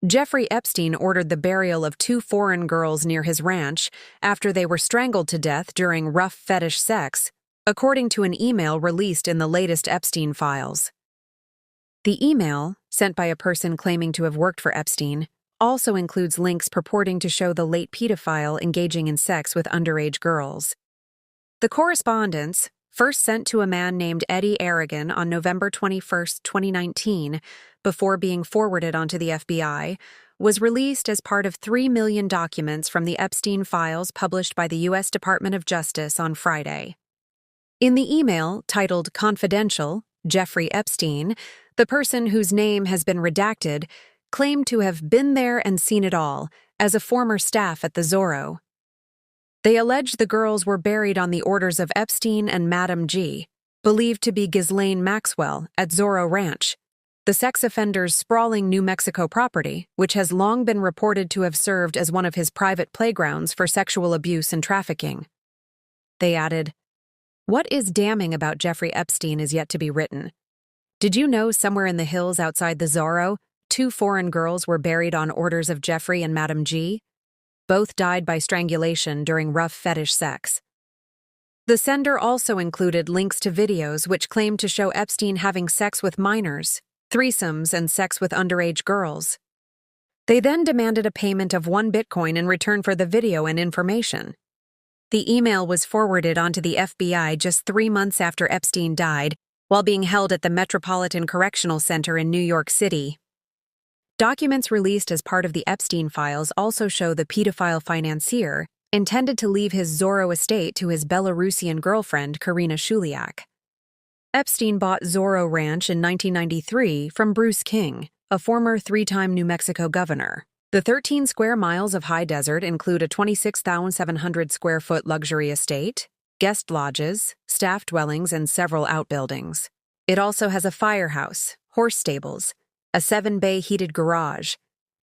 Jeffrey Epstein ordered the burial of 2 foreign girls near his ranch after they were strangled to death during rough fetish sex, according to an email released in the latest Epstein files. The email, sent by a person claiming to have worked for Epstein, also includes links purporting to show the late pedophile engaging in sex with underage girls. The correspondence, first sent to a man named Eddie Aragon on November 21, 2019, before being forwarded onto the FBI, was released as part of 3 million documents from the Epstein files published by the U.S. Department of Justice on Friday. In the email, titled Confidential, Jeffrey Epstein, the person whose name has been redacted, claimed to have been there and seen it all, as a former staff at the Zorro. They alleged the girls were buried on the orders of Epstein and Madam G, believed to be Ghislaine Maxwell, at Zorro Ranch, the sex offender's sprawling New Mexico property, which has long been reported to have served as one of his private playgrounds for sexual abuse and trafficking. They added, "What is damning about Jeffrey Epstein is yet to be written. Did you know somewhere in the hills outside the Zorro, 2 foreign girls were buried on orders of Jeffrey and Madam G? Both died by strangulation during rough fetish sex." The sender also included links to videos which claimed to show Epstein having sex with minors, threesomes, and sex with underage girls. They then demanded a payment of 1 Bitcoin in return for the video and information. The email was forwarded onto the FBI just 3 months after Epstein died, while being held at the Metropolitan Correctional Center in New York City. Documents released as part of the Epstein files also show the pedophile financier intended to leave his Zorro estate to his Belarusian girlfriend, Karina Shuliak. Epstein bought Zorro Ranch in 1993 from Bruce King, a former 3-time New Mexico governor. The 13 square miles of high desert include a 26,700 square foot luxury estate, guest lodges, staff dwellings, and several outbuildings. It also has a firehouse, horse stables, a 7-bay heated garage,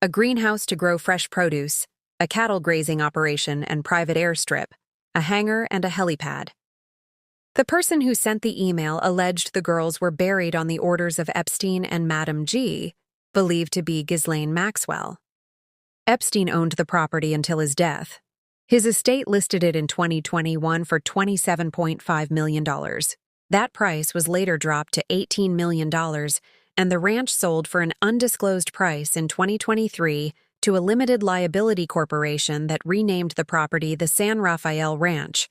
a greenhouse to grow fresh produce, a cattle grazing operation and private airstrip, a hangar, and a helipad. The person who sent the email alleged the girls were buried on the orders of Epstein and Madam G, believed to be Ghislaine Maxwell. Epstein owned the property until his death. His estate listed it in 2021 for $27.5 million. That price was later dropped to $18 million, and the ranch sold for an undisclosed price in 2023 to a limited liability corporation that renamed the property the San Rafael Ranch,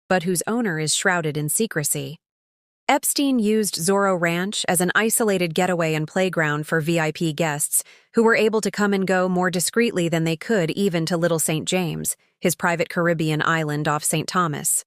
but whose owner is shrouded in secrecy. Epstein used Zorro Ranch as an isolated getaway and playground for VIP guests who were able to come and go more discreetly than they could even to Little St. James, his private Caribbean island off St. Thomas.